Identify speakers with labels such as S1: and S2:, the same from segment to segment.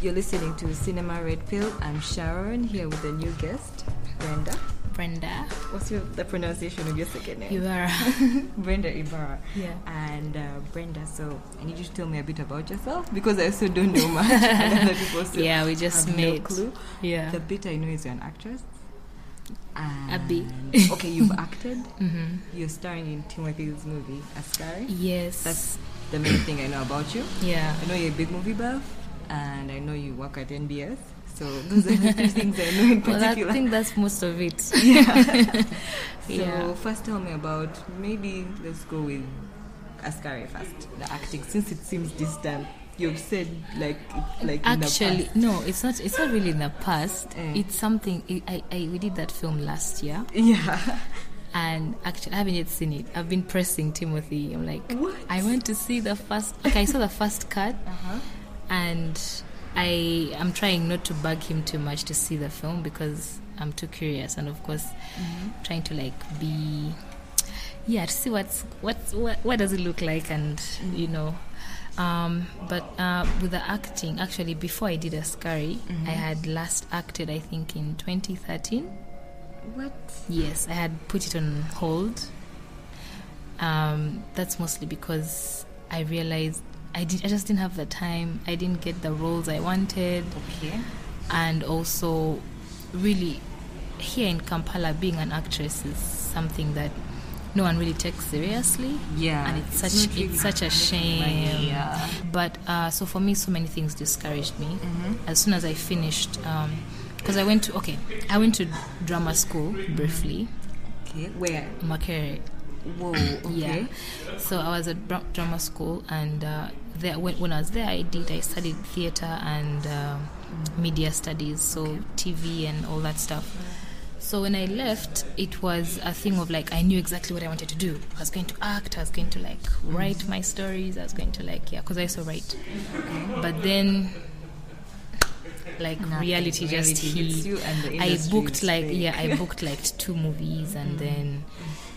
S1: You're listening to Cinema Red Pill. I'm Sharon, here with a new guest, Brenda. What's the pronunciation of your second name?
S2: Ibarah.
S1: Brenda Ibarah.
S2: Yeah.
S1: And Brenda, so I need you to tell me a bit about yourself because I also don't know much. And other people still
S2: Yeah, we just
S1: have
S2: met.
S1: no clue.
S2: Yeah.
S1: The bit I know is you're an actress.
S2: A bit.
S1: Okay, you've acted.
S2: Mm-hmm.
S1: You're starring in Timothy's movie, Askari.
S2: Yes.
S1: That's the main thing I know about you.
S2: Yeah.
S1: I know you're a big movie buff, and I know you work at NBS. So those are the three things I know in particular.
S2: Well, I think that's most of it.
S1: Yeah.
S2: Yeah.
S1: First tell me about, maybe let's go with Askari first, the acting, since it seems distant. You've said like
S2: Actually,
S1: in the
S2: no, it's not really in the past. It's something we did that film last year.
S1: Yeah.
S2: And actually, I haven't yet seen it. I've been pressing Timothy. I'm like,
S1: what?
S2: I went to see the first. Okay, I saw the first cut, and I am trying not to bug him too much to see the film because I'm too curious, and of course, trying to to see what does it look like, and But with the acting, actually, before I did Askari, I had last acted, I think, in 2013.
S1: What?
S2: Yes, I had put it on hold. That's mostly because I realized I just didn't have the time. I didn't get the roles I wanted.
S1: Okay.
S2: And also, really, here in Kampala, being an actress is something that no one really takes seriously.
S1: Yeah.
S2: And it's such a shame.
S1: Money, yeah.
S2: But so for me, so many things discouraged me. As soon as I finished, because I went to drama school briefly.
S1: Okay. Where?
S2: Makerere.
S1: Whoa. Okay.
S2: Yeah. So I was at drama school, and there when I was there, I studied theater and media studies, so TV and all that stuff. So when I left, it was a thing of I knew exactly what I wanted to do. I was going to act. I was going to write my stories. I was going to because I also write.
S1: Okay.
S2: But then, reality just
S1: hits you, and the
S2: I booked
S1: I
S2: booked 2 movies, and then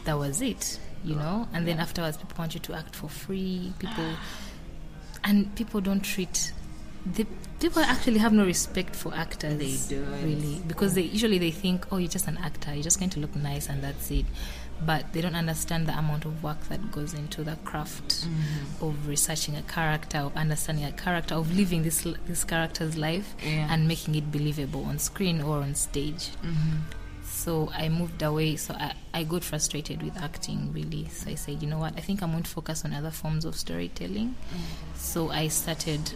S2: that was it. And then afterwards, people want you to act for free. People don't treat. People actually have no respect for actors.
S1: They don't.
S2: Really, because they usually think, oh, you're just an actor, you're just going to look nice and that's it. But they don't understand the amount of work that goes into the craft of researching a character, of understanding a character, of living this character's life and making it believable on screen or on stage. So I moved away. So I got frustrated with acting, really. So I said, you know what, I think I'm going to focus on other forms of storytelling. So I started...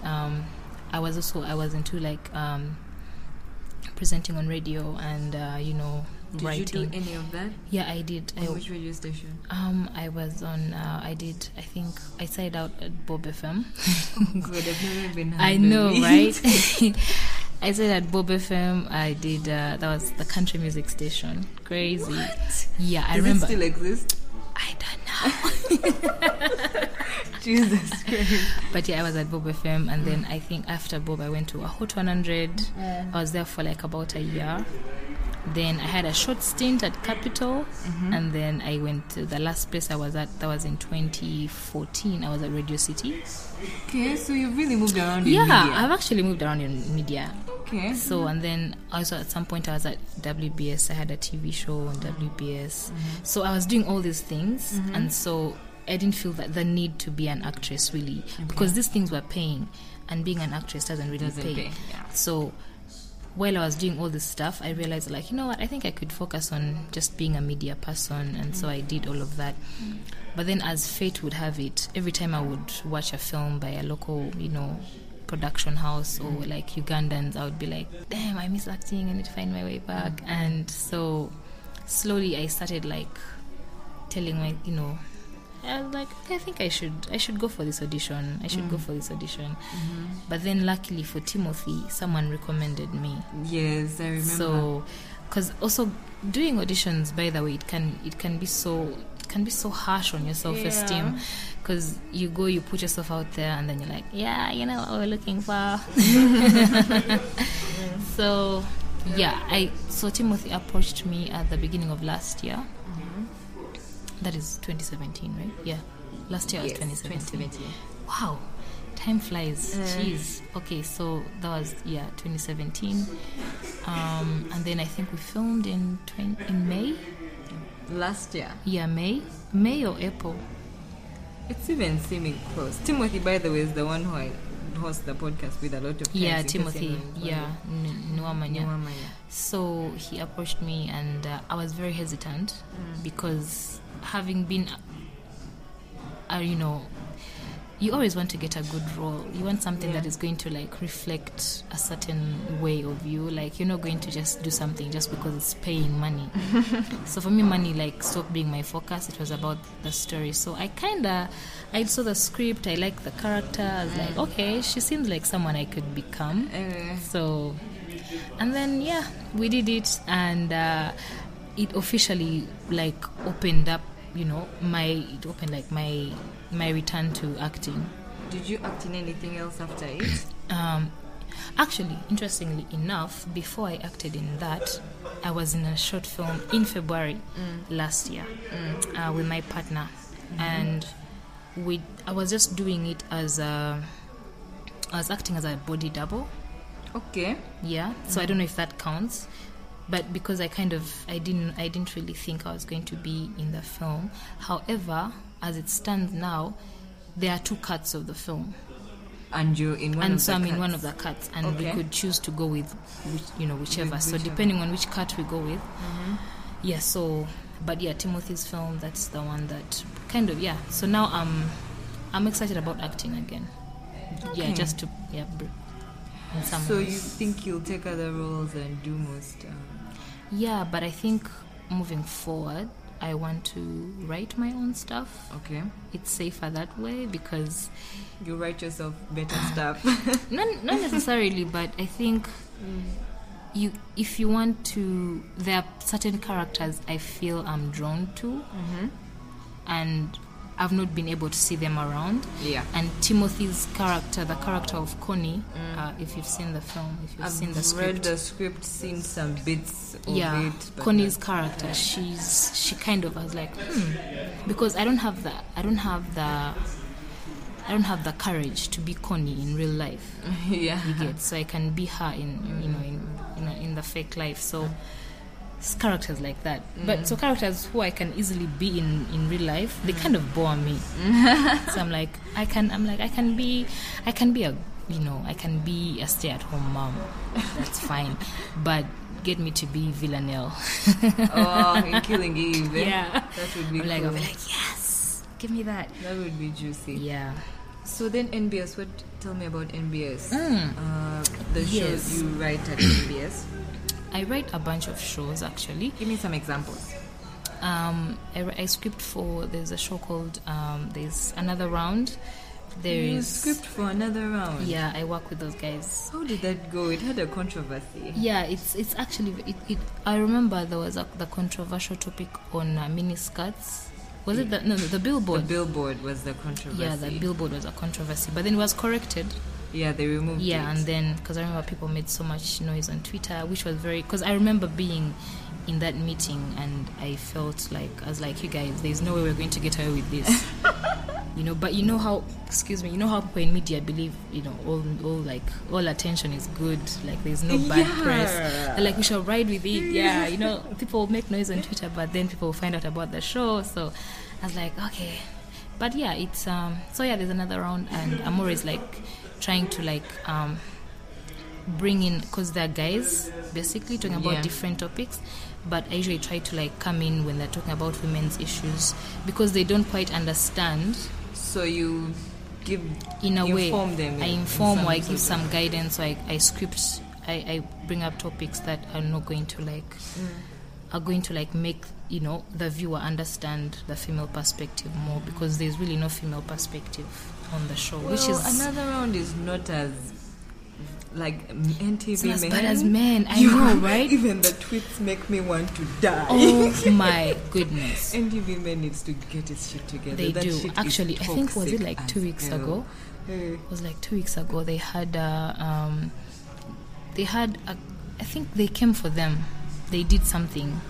S2: I was into presenting on radio and writing.
S1: Did you do any of that?
S2: Yeah, I did.
S1: On which radio station?
S2: I was on. I think I started out at Bob FM.
S1: Oh God, I've never been.
S2: I know, right? I started at Bob FM. I did. That was the country music station. Crazy.
S1: What?
S2: Yeah, I
S1: Does
S2: remember.
S1: It still exist?
S2: I don't know.
S1: Jesus Christ.
S2: But yeah, I was at Bob FM, and then I think after Bob I went to a Hot 100. I was there for about a year. Then I had a short stint at Capital, and then I went to the last place I was at. That was in 2014. I was at Radio City.
S1: Okay, so you've really moved around in media.
S2: Yeah, I've actually moved around in media.
S1: Okay.
S2: So, and then also at some point I was at WBS. I had a TV show on WBS. So I was doing all these things, and so I didn't feel that the need to be an actress really, because these things were paying, and being an actress doesn't pay.
S1: Yeah.
S2: So while I was doing all this stuff, I realized you know what, I think I could focus on just being a media person, and so I did all of that. But then, as fate would have it, every time I would watch a film by a local, production house or Ugandans, I would be like, damn, I miss acting, I need to find my way back. And so slowly I started telling my, I was like, okay, I think I should go for this audition. Go for this audition. But then luckily for Timothy, someone recommended me.
S1: Yes, I remember.
S2: So, because also doing auditions, by the way, it can be so harsh on your self-esteem, because you put yourself out there, and then you're like, yeah, you know what we're looking for. So Timothy approached me at the beginning of last year. That is 2017, right? Yeah, last year was 2017. Wow, time flies. Jeez. Okay, so that was 2017, and then I think we filmed in May.
S1: Last year.
S2: Yeah, May or April.
S1: It's even seeming close. Timothy, by the way, is the one who I host the podcast with a lot of times.
S2: Yeah, Timothy. Yeah, Nuamanya. So he approached me, and I was very hesitant because having been, you always want to get a good role. You want something that is going to like reflect a certain way of you. Like you're not going to just do something just because it's paying money. So for me, money like stopped being my focus. It was about the story. So I saw the script. I liked the character. I was like, okay, she seems like someone I could become. So, and then we did it, and it officially like opened up. My return to acting.
S1: Did you act in anything else after it?
S2: Actually, interestingly enough, before I acted in that, I was in a short film in February last year with my partner, and I was just doing it as I was acting as a body double.
S1: Okay.
S2: Yeah. So I don't know if that counts. But because I didn't really think I was going to be in the film. However, as it stands now, there are 2 cuts of the film.
S1: And you're in one of the cuts?
S2: And so I'm in one of the cuts. And we could choose to go with, whichever. So depending on which cut we go with. Timothy's film, that's the one that So now I'm excited about acting again. Okay. Yeah, just to, in some
S1: So
S2: ways.
S1: you think you'll take other roles and do most...
S2: Yeah, but I think moving forward, I want to write my own stuff.
S1: Okay.
S2: It's safer that way because...
S1: You write yourself better stuff.
S2: Not necessarily, but I think if you want to... There are certain characters I feel I'm drawn to, and I've not been able to see them around. Yeah. And Timothy's character, the character of Connie, if you've seen the film, if you've seen the script.
S1: I've read the script, seen some bits of it.
S2: Connie's character, she kind of was like, because I don't have the courage to be Connie in real life. You get, so I can be her in the fake life. So characters like that, but so characters who I can easily be in real life, they kind of bore me. So I'm like, I can be a stay-at-home mom. That's fine, but get me to be Villanelle.
S1: In Killing Eve.
S2: Yeah,
S1: that would be cool.
S2: I'll be like, yes, give me that.
S1: That would be juicy.
S2: Yeah.
S1: So then NBS, tell me about NBS. The shows you write at NBS.
S2: I write a bunch of shows, actually.
S1: Give me some examples.
S2: I script for... There's a show called... There's Another Round.
S1: You script for Another Round?
S2: Yeah, I work with those guys.
S1: How did that go? It had a controversy.
S2: Yeah, it's actually... I remember there was the controversial topic on miniskirts. Was it the billboard?
S1: The billboard was the controversy.
S2: Yeah, the billboard was a controversy. But then it was corrected.
S1: Yeah, they removed it.
S2: Yeah, and then, because I remember people made so much noise on Twitter, which was very... Because I remember being in that meeting, and I felt like... I was like, you guys, there's no way we're going to get away with this. But you know how people in media believe, all attention is good, like there's no bad press. They're like, we shall ride with it. Yeah, people make noise on Twitter, but then people find out about the show. So I was like, okay. But yeah, it's... there's Another Round, and I'm always like... trying to bring in, because they're guys basically talking about different topics, but I usually try to come in when they're talking about women's issues because they don't quite understand. So you give inform them. I inform or I give some guidance. So I script. I bring up topics that are not going to make the viewer understand the female perspective more, because there's really no female perspective on the show. Which is
S1: Another Round is not as NTV
S2: it's not as bad as Men. I know, right?
S1: Even the tweets make me want to die.
S2: Oh my goodness!
S1: NTV Men needs to get its shit together.
S2: They
S1: that
S2: do. Actually, I think was it 2 weeks ago? It was 2 weeks ago. They had I think they came for them. They did something.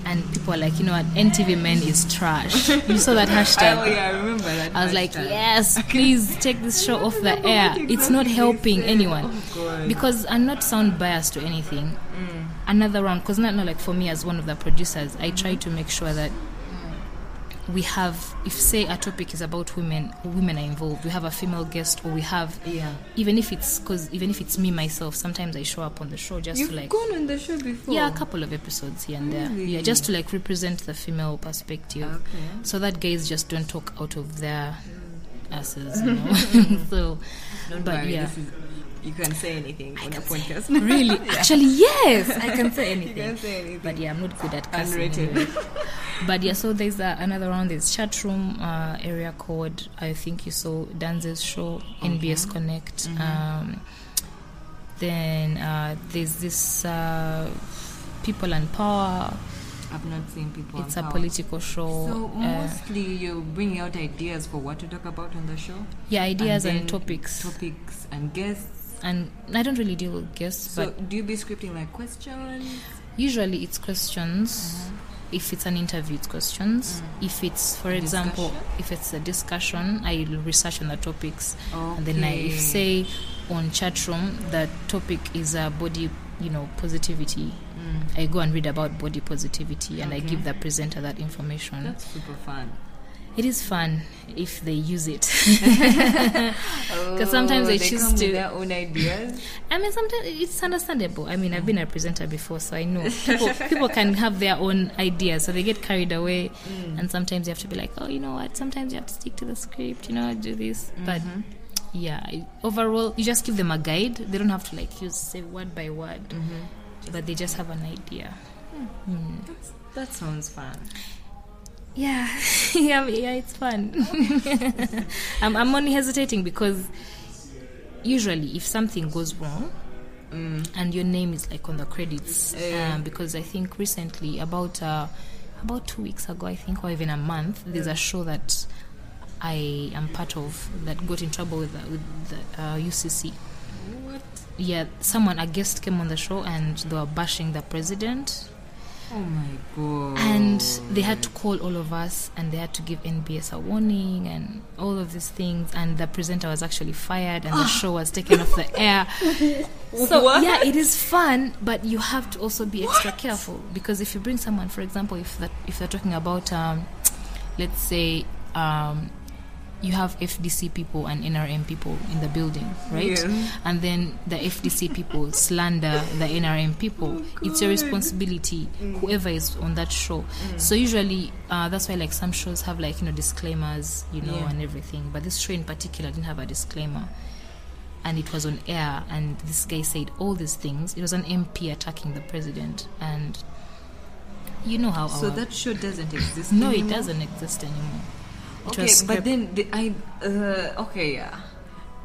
S2: And people are like, you know what, NTV men is trash. You saw that hashtag?
S1: Oh yeah, I remember that.
S2: I was like, yes, please take this show off the air. It's not helping anyone. Because I'm not sound biased to anything. Another round, because not like for me as one of the producers, I try to make sure that we have, if say a topic is about women are involved, we have a female guest, or we have, even if it's me myself, sometimes I show up on the show just to like.
S1: You've gone on the show before?
S2: Yeah, a couple of episodes here and there. Yeah, just to like represent the female perspective.
S1: Okay.
S2: So that guys just don't talk out of their asses, you know. So,
S1: don't
S2: but
S1: worry,
S2: yeah.
S1: You can say anything on a podcast.
S2: Really? Yeah. Actually, yes, I can say anything.
S1: You can say anything.
S2: But yeah, I'm not good at cussing.
S1: Unrated.
S2: Anyway. But yeah, so there's another round. There's chat room, area code. I think you saw Danze's show, NBS Connect. Then there's this People and Power.
S1: I've not seen People
S2: It's
S1: and
S2: a
S1: Power.
S2: political show.
S1: So mostly you're bringing out ideas for what to talk about on the show?
S2: Yeah, ideas
S1: and
S2: topics.
S1: Topics and guests.
S2: And I don't really deal with guests.
S1: So
S2: but
S1: do you be scripting like questions?
S2: Usually it's questions. If it's an interview, it's questions. If it's, for example, if it's a discussion, I research on the topics.
S1: Okay.
S2: And then if say on chat room, the topic is body, positivity. I go and read about body positivity and I give the presenter that information.
S1: That's super fun.
S2: It is fun if they use it. Because sometimes they choose
S1: come
S2: to
S1: with their own ideas.
S2: I mean, sometimes it's understandable. I mean, I've been a presenter before, so I know people can have their own ideas, so they get carried away. And sometimes you have to be like, oh, you know what? Sometimes you have to stick to the script. Do this. But yeah, overall, you just give them a guide. They don't have to say word by word, but they just have an idea.
S1: That sounds fun.
S2: Yeah, yeah, it's fun. I'm only hesitating because usually if something goes wrong and your name is like on the credits, because I think recently about 2 weeks ago, I think, or even a month, there's a show that I am part of that got in trouble with the UCC.
S1: What?
S2: Yeah, a guest came on the show and they were bashing the president.
S1: Oh my God.
S2: And they had to call all of us and they had to give NBS a warning and all of these things, and the presenter was actually fired and the show was taken off the air. So
S1: what?
S2: Yeah, it is fun, but you have to also be extra careful, because if you bring someone, for example, if they're talking about let's say you have FDC people and NRM people in the building, right?
S1: Yes.
S2: And then the FDC people slander the NRM people. It's your responsibility, whoever is on that show. So usually, that's why some shows have disclaimers, and everything. But this show in particular didn't have a disclaimer. And it was on air, and this guy said all these things. It was an MP attacking the president, and you know how.
S1: So that show doesn't exist
S2: anymore? No,
S1: anymore?
S2: it doesn't exist anymore.
S1: Okay, but then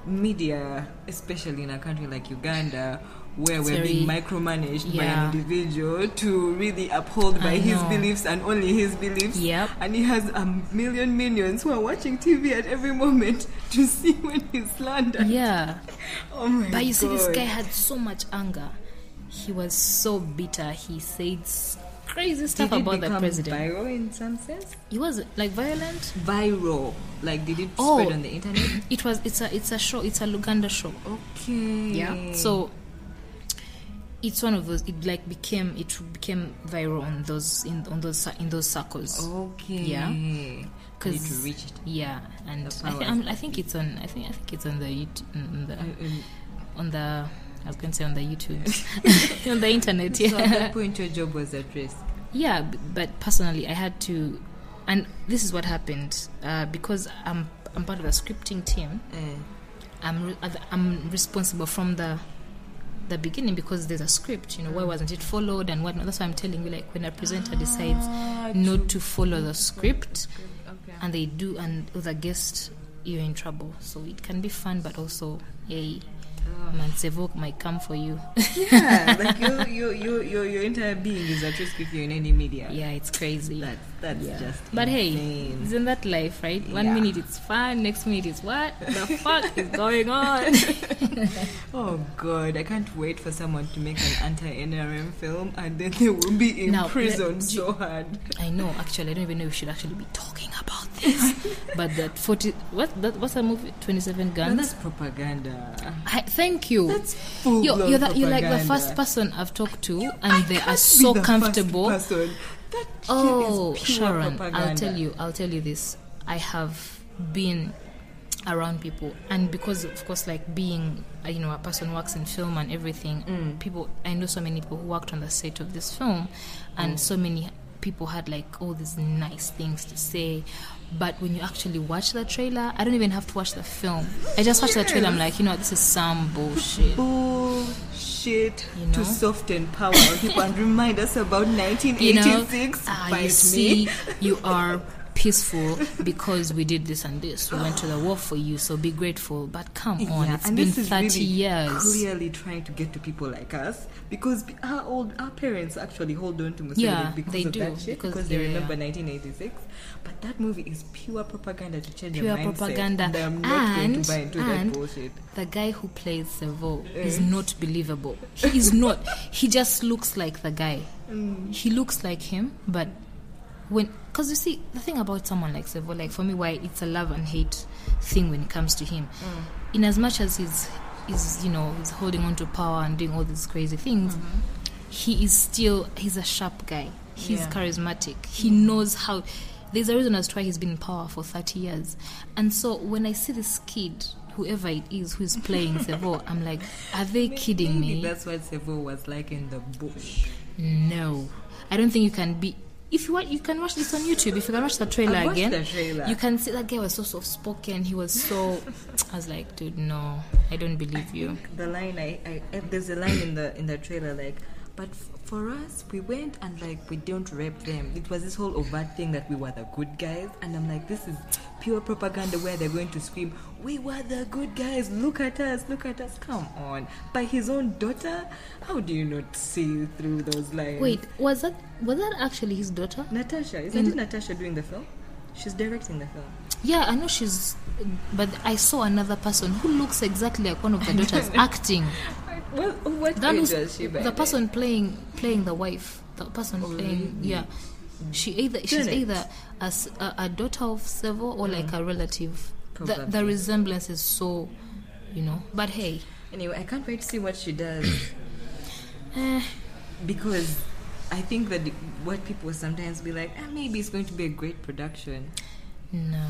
S1: media, especially in a country like Uganda, where we're being micromanaged by an individual to really uphold by his beliefs and only his beliefs.
S2: Yep.
S1: And he has a million minions who are watching TV at every moment to see when he's slandered.
S2: Yeah.
S1: Oh my God.
S2: But you see, this guy had so much anger. He was so bitter. He said crazy stuff about the president.
S1: Viral in some sense?
S2: He was violent.
S1: Viral, did it spread on the internet?
S2: It's a show. It's a Uganda show.
S1: Okay.
S2: Yeah. So it's one of those. It became viral on those circles.
S1: Okay.
S2: Yeah.
S1: Because reach it.
S2: Yeah, and I think it's on. I think it's on the YouTube. On the. I was going to say on the YouTube, on the internet. Yeah.
S1: So at that point, your job was at risk.
S2: Yeah, but personally, I had to, and this is what happened because I'm part of the scripting team. I'm responsible from the beginning, because there's a script. Why wasn't it followed and whatnot? That's why I'm telling you, when a presenter decides not to follow the script, and they do, and with a guest, you're in trouble. So it can be fun, but also man, Sevo might come for you.
S1: Yeah, like your entire being is at risk if you're in any media.
S2: Yeah, it's crazy.
S1: That's just
S2: But
S1: insane.
S2: hey, isn't that life, right? One minute it's fun, next minute it's what the fuck is going on?
S1: Oh God, I can't wait for someone to make an anti-NRM film and then they will be in prison so hard.
S2: I know, actually, I don't even know if we should actually be talking about this. But that 40, what's that movie? 27 Guns?
S1: That's propaganda.
S2: Thank you.
S1: That's full
S2: You're like the first person I've talked to, and they are so comfortable. Oh, Sharon,
S1: propaganda.
S2: I'll tell you this. I have been around people, and because of course, like being a person who works in film and everything, I know so many people who worked on the set of this film, and so many people had like all these nice things to say. But when you actually watch the trailer, I don't even have to watch the film. I just watch the trailer. I'm like, this is some bullshit.
S1: To soften power on people and remind us about 1986.
S2: You see, you are peaceful because we did this and this. We went to the war for you, so be grateful. But come on, it's been 30 years.
S1: Clearly trying to get to people like us, because our parents actually hold on to Museveni because of that shit, because they remember 1986. But that movie is pure propaganda to change your mindset.
S2: Propaganda.
S1: And I'm not going to buy into that bullshit.
S2: The guy who plays Sevo is not believable. He is not. He just looks like the guy. He looks like him, but because you see, the thing about someone like Sevo, like for me, why it's a love and hate thing when it comes to him. In as much as he's holding on to power and doing all these crazy things, he's a sharp guy. He's charismatic. He knows how. There's a reason as to why he's been in power for 30 years. And so when I see this kid, whoever it is who's playing Sevo, I'm like, are they kidding me?
S1: That's what Sevo was like in the bush.
S2: No, I don't think you can be. If you want, you can watch this on YouTube. If you can watch the trailer again, you can see that guy was so soft-spoken. He was so. I was like, dude, no, I don't believe you.
S1: The line, there's a line in the trailer like, but for us, we went and like we don't rape them. It was this whole overt thing that we were the good guys, and I'm like, this is pure propaganda where they're going to scream, we were the good guys. Look at us. Come on, by his own daughter. How do you not see through those lines?
S2: Wait, was that actually his daughter?
S1: Natasha, isn't it Natasha doing the film? She's directing the film.
S2: Yeah, I know but I saw another person who looks exactly like one of the daughters acting.
S1: Well, what age was she?
S2: The person playing the wife. The person playing, she's either a daughter of Sevo or like a relative. The resemblance is so, But hey,
S1: anyway, I can't wait to see what she does. Because I think that what people sometimes be like, maybe it's going to be a great production.
S2: No,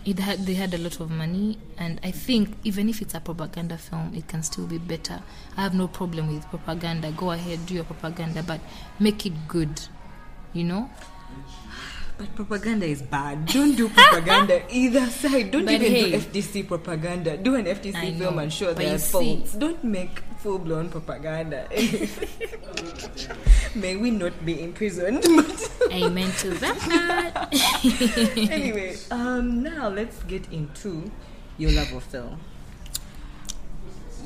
S2: they had a lot of money, and I think even if it's a propaganda film, it can still be better. I have no problem with propaganda. Go ahead, do your propaganda, but make it good, But propaganda is bad. Don't do propaganda either side. Don't do FTC propaganda. Do an FTC film and show their faults. Don't make full-blown propaganda. May we not be imprisoned. Amen to that.
S1: Anyway, now let's get into your love of film.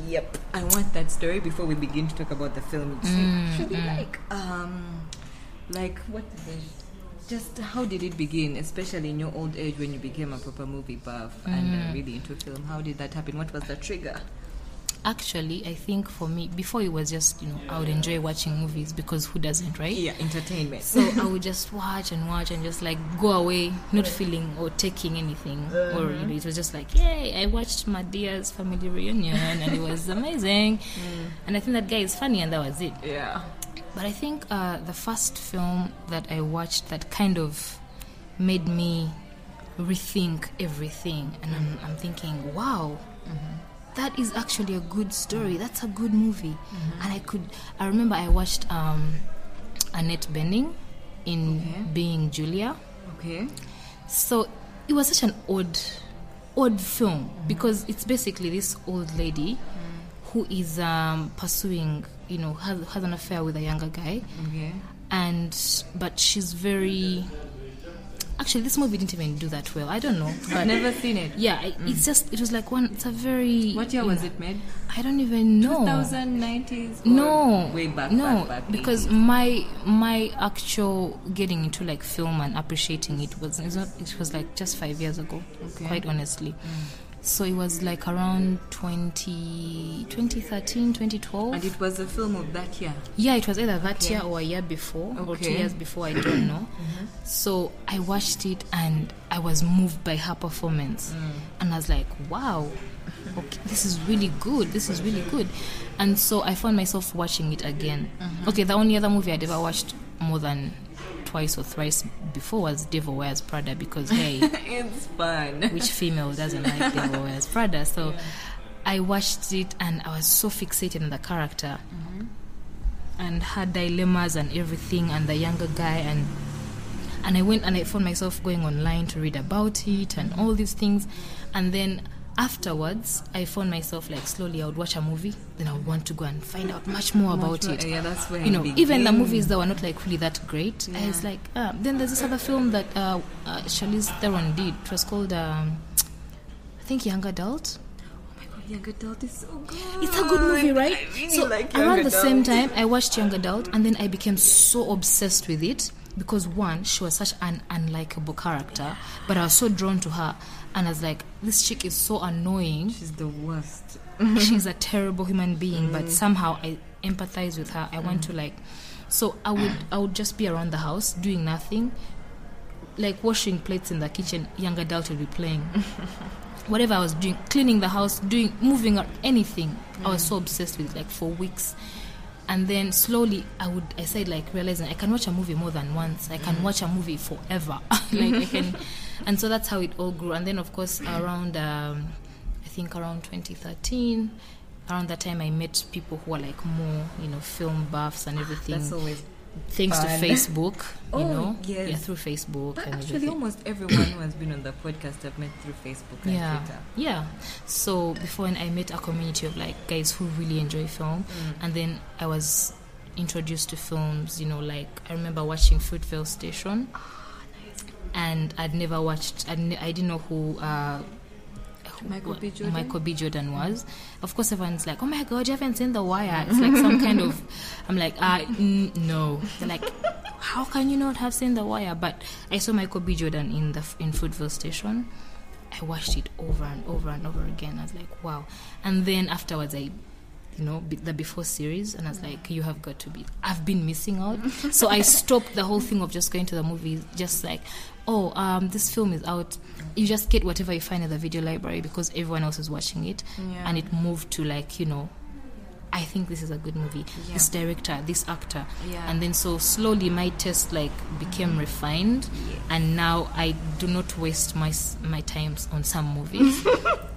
S1: Yep, I want that story before we begin to talk about the film. Should be like what is it? Just how did it begin, especially in your old age when you became a proper movie buff and really into film? How did that happen? What was the trigger?
S2: Actually, I think for me, before it was just, I would enjoy watching movies because who doesn't, right?
S1: Yeah, entertainment.
S2: So I would just watch and just like go away, not feeling or taking anything. Or, it was just like, yay, I watched my dear's family reunion and it was amazing. And I think that guy is funny and that was it.
S1: Yeah.
S2: But I think the first film that I watched that kind of made me rethink everything. And I'm thinking, wow. That is actually a good story. That's a good movie. And I remember I watched Annette Bening in Being Julia. Okay. So it was such an odd film because it's basically this old lady who is pursuing, has an affair with a younger guy. Okay. But she's very Actually, this movie didn't even do that well. I don't know.
S1: I've never seen it.
S2: Yeah, it's just, it was like it's a very...
S1: What year was it made?
S2: I don't even know.
S1: 2090s?
S2: No.
S1: Way back,
S2: No,
S1: back
S2: because
S1: 80s.
S2: my actual getting into like film and appreciating it was like just 5 years ago, quite honestly. So it was like around 2013, 2012.
S1: And it was a film of that year?
S2: Yeah, it was either that year or a year before, or 2 years before, I don't know. So I watched it and I was moved by her performance. And I was like, wow, okay, this is really good. This is really good. And so I found myself watching it again. Okay, the only other movie I'd ever watched more than twice or thrice before was Devil Wears Prada, because hey,
S1: it's fun.
S2: Which female doesn't like Devil Wears Prada? So I watched it and I was so fixated on the character and her dilemmas and everything, and the younger guy, and I went and I found myself going online to read about it and all these things. And then afterwards I found myself like slowly I would watch a movie, then I would want to go and find out much more about it.
S1: Yeah, that's where
S2: even the movies that were not like really that great, I was like, then there's this other film that Charlize Theron did. It was called I think Young Adult.
S1: Young Adult is so good.
S2: It's a good movie, right?
S1: I really
S2: so
S1: like Young
S2: around
S1: Adult.
S2: the same time I watched Young Adult, and then I became so obsessed with it because one, she was such an unlikable character, but I was so drawn to her, and I was like, this chick is so annoying.
S1: She's the worst.
S2: She's a terrible human being, but somehow I empathize with her. I want to like, so I would just be around the house doing nothing, like washing plates in the kitchen. Young Adult would be playing. Whatever I was doing, cleaning the house, moving or anything, I was so obsessed with it, like for weeks. And then slowly I started like realizing I can watch a movie more than once. I can watch a movie forever. Like I can, and so that's how it all grew. And then of course around I think around 2013, around that time I met people who were like more, film buffs and everything.
S1: That's always
S2: thanks
S1: fun.
S2: to Facebook,
S1: Yes.
S2: yeah, through Facebook.
S1: But
S2: and
S1: actually,
S2: everything.
S1: almost everyone who has been on the podcast I've met through Facebook and Twitter.
S2: Yeah. So before I met a community of like guys who really enjoy film, and then I was introduced to films. Like I remember watching Fruitvale Station, and I'd never watched. I didn't know who
S1: Michael B.
S2: Jordan was. Of course, everyone's like, "Oh my God, you haven't seen The Wire?" It's like some kind of. I'm like, no. They're like, how can you not have seen The Wire? But I saw Michael B. Jordan in Fruitvale Station. I watched it over and over and over again. I was like, wow. And then afterwards, the Before series, and I was like, you have got to be. I've been missing out. So I stopped the whole thing of just going to the movies, just like, this film is out. You just get whatever you find at the video library because everyone else is watching it.
S1: Yeah.
S2: And it moved to like, I think this is a good movie.
S1: Yeah.
S2: This director, this actor.
S1: Yeah.
S2: And then so slowly my taste like became refined.
S1: Yes.
S2: And now I do not waste my time on some movies.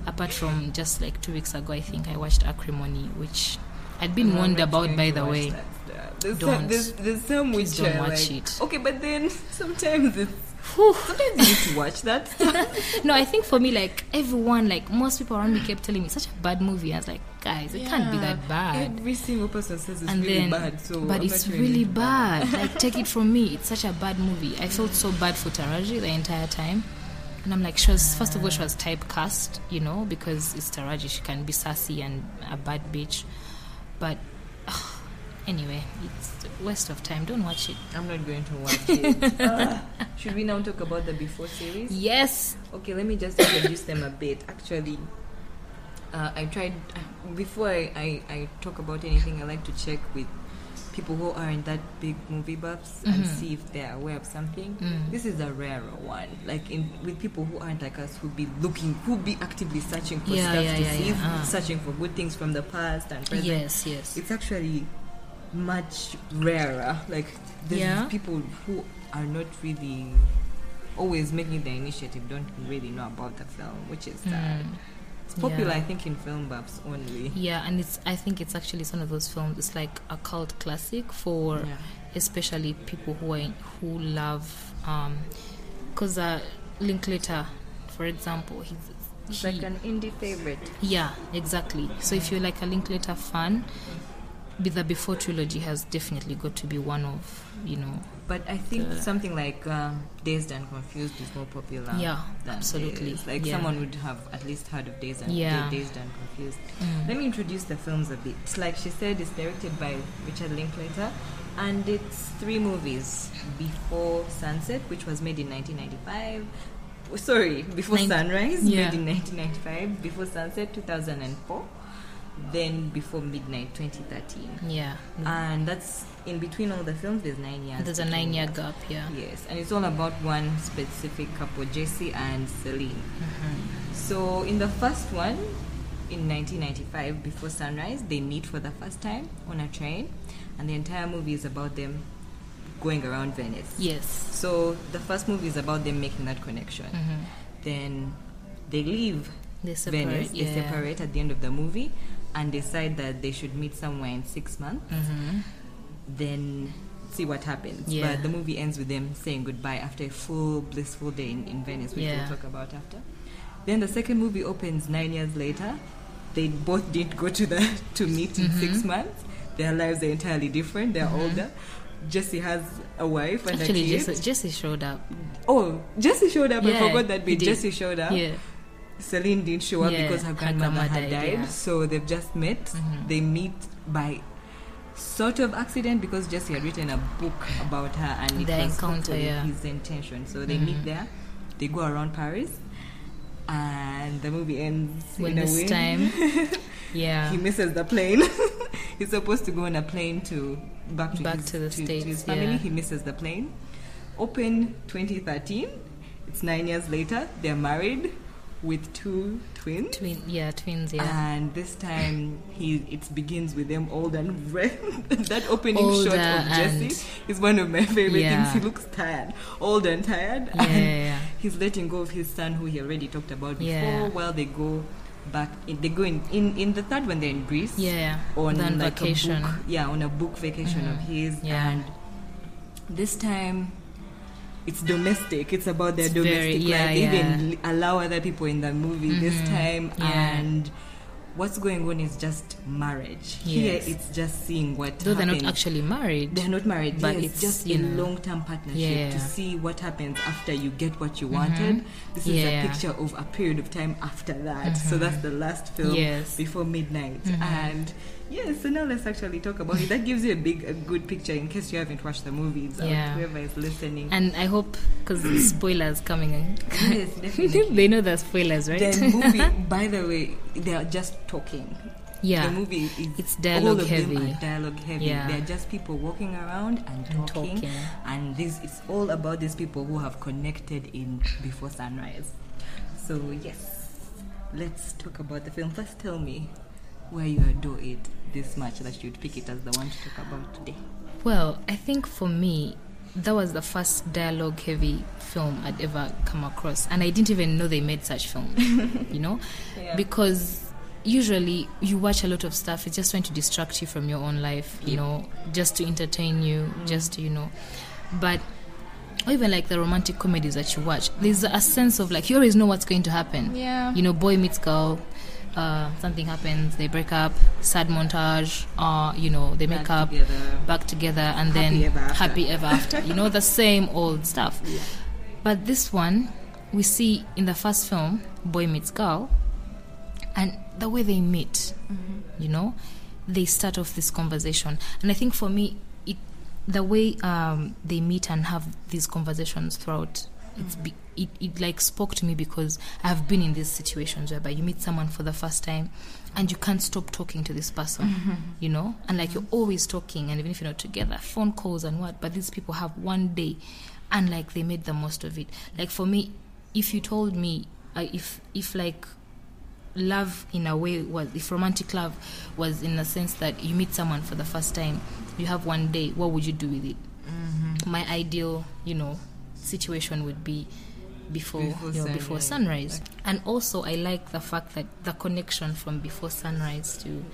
S2: Apart from just like 2 weeks ago, I think I watched Acrimony, which I'd been warned about, by the way.
S1: There's
S2: Don't.
S1: some which
S2: Please don't
S1: are
S2: watch
S1: like,
S2: it.
S1: Okay, but then sometimes you need to watch that.
S2: No, I think for me, like everyone, like most people around me kept telling me, such a bad movie. I was like, guys, it can't be that bad.
S1: Every single person says it's
S2: And
S1: really
S2: then,
S1: bad. So
S2: but
S1: I'm
S2: it's
S1: not
S2: really bad. Like, take it from me, it's such a bad movie. I felt so bad for Taraji the entire time. And I'm like, first of all, she was typecast, because it's Taraji. She can be sassy and a bad bitch. But anyway, it's a waste of time. Don't watch it.
S1: I'm not going to watch it. Should we now talk about the Before series?
S2: Yes.
S1: Okay, let me just introduce them a bit. Actually, I tried, before I talk about anything, I like to check with people who aren't that big movie buffs and see if they're aware of something. This is a rarer one. Like with people who aren't like us, who'd be actively searching for stuff to see, searching for good things from the past and present.
S2: Yes.
S1: It's actually much rarer. Like there's people who are not really always making the initiative, don't really know about the film, which is sad. It's popular, I think, in film buffs only. Yeah,
S2: and I think it's actually one of those films. It's like a cult classic for especially people who love. Because Linklater, for example, he's
S1: like an indie favorite.
S2: Yeah, exactly. So if you're like a Linklater fan, the Before trilogy has definitely got to be one of
S1: But I think something like Dazed and Confused is more popular.
S2: Yeah,
S1: than
S2: absolutely.
S1: Dazed. Like someone would have at least heard of Dazed and Confused. Let me introduce the films a bit. Like she said, it's directed by Richard Linklater, and it's 3 movies. Before Sunset, which was made in 1995. Sorry, Before Sunrise, made in 1995. Before Sunset, 2004. Then Before Midnight, 2013.
S2: Yeah.
S1: And that's in between all the films. There's 9 years.
S2: There's a 9-year gap. Yeah.
S1: Yes, and it's all about one specific couple, Jesse and Celine. So in the first one, in 1995, Before Sunrise, they meet for the first time on a train, and the entire movie is about them going around Venice.
S2: Yes.
S1: So the first movie is about them making that connection. Then they leave Venice. They separate at the end of the movie and decide that they should meet somewhere in 6 months. Then see what happens. But the movie ends with them saying goodbye after a full blissful day in Venice, which we'll talk about after. Then the second movie opens 9 years later. They both didn't go to meet in 6 months. Their lives are entirely different. They're older. Jesse has a wife and a kid.
S2: Jesse showed up.
S1: Oh, Jesse showed up. I forgot that bit. Jesse showed up.
S2: Yeah.
S1: Celine didn't show up because her grandmother had died.
S2: Yeah.
S1: So they've just met. They meet by sort of accident because Jesse had written a book about her, and it was hopefully his intention. So they meet there. They go around Paris, and the movie ends
S2: when
S1: in a
S2: this
S1: way.
S2: time
S1: He misses the plane. He's supposed to go on a plane back to his family. He misses the plane. Open 2013. It's 9 years later. They're married with 2 twins.
S2: Twins.
S1: And this time it begins with them old and red. That opening shot of Jesse is one of my favorite things. He looks tired, old and tired. He's letting go of his son, who he already talked about before, while they go back. They go in the third one. They're in Greece. On like
S2: vacation.
S1: On a book vacation of his. And this time it's domestic. It's about their domestic life. They even allow other people in the movie this time. And what's going on is just marriage. Here it's just seeing what happens.
S2: They're not actually married.
S1: They're not married,
S2: but
S1: it's just a long-term partnership to see what happens after you get what you wanted. This is a picture of a period of time after that. So that's the last film, Before Midnight. And so now let's actually talk about it. That gives you a good picture in case you haven't watched the movies. Whoever is listening.
S2: And I hope, because spoilers coming in.
S1: Yes, definitely.
S2: They know the spoilers, right?
S1: The movie, by the way, they are just talking. The movie
S2: it's dialogue heavy.
S1: Dialogue heavy. They're just people walking around and talking. And it's all about these people who have connected in Before Sunrise. So yes, let's talk about the film. First, tell me why you adore it this much that you'd pick it as the one to talk about today.
S2: Well, I think for me, that was the first dialogue heavy film I'd ever come across, and I didn't even know they made such films. Because usually you watch a lot of stuff, it's just trying to distract you from your own life, just to entertain you, just to, but or even like the romantic comedies that you watch, there's a sense of like you always know what's going to happen. Boy meets girl, something happens, they break up, sad montage, they make up, back together, and then happy ever after. The same old stuff. But this one, we see in the first film, boy meets girl, and the way they meet, they start off this conversation. And I think for me, the way they meet and have these conversations throughout, it like spoke to me, because I have been in these situations whereby you meet someone for the first time and you can't stop talking to this person, and like you're always talking, and even if you're not together, phone calls and what, but these people have one day and like they made the most of it. Like for me, if you told me if like love in a way was, if romantic love was in the sense that you meet someone for the first time, you have one day, what would you do with it? My ideal situation would be before sunrise. And also I like the fact that the connection from before sunrise to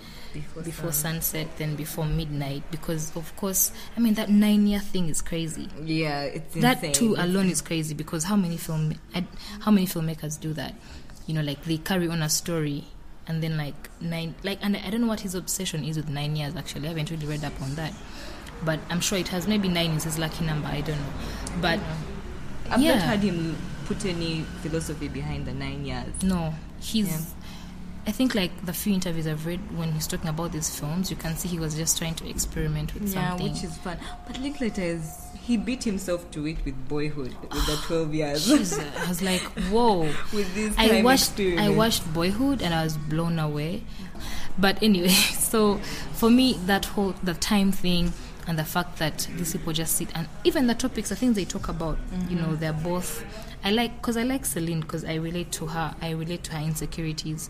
S2: before sunset, then before midnight, because of course, I mean, that 9-year thing is crazy.
S1: It's
S2: that
S1: insane.
S2: too alone is crazy, because how many filmmakers do that? Like they carry on a story and then and I don't know what his obsession is with 9 years. Actually, I haven't really read up on that, but I'm sure it has. Maybe 9 is his lucky number. I don't know, but
S1: I've not heard him put any philosophy behind the 9 years.
S2: No, he's. I think like the few interviews I've read when he's talking about these films, you can see he was just trying to experiment with something.
S1: Yeah, which is fun. But Linklater he beat himself to it with Boyhood, with the 12 years.
S2: I was like, whoa.
S1: With this
S2: I watched Boyhood and I was blown away. But anyway, so for me, the time thing and the fact that these people just sit, and even the topics, the things they talk about, you know, they're both... I like Celine because I relate to her. I relate to her insecurities.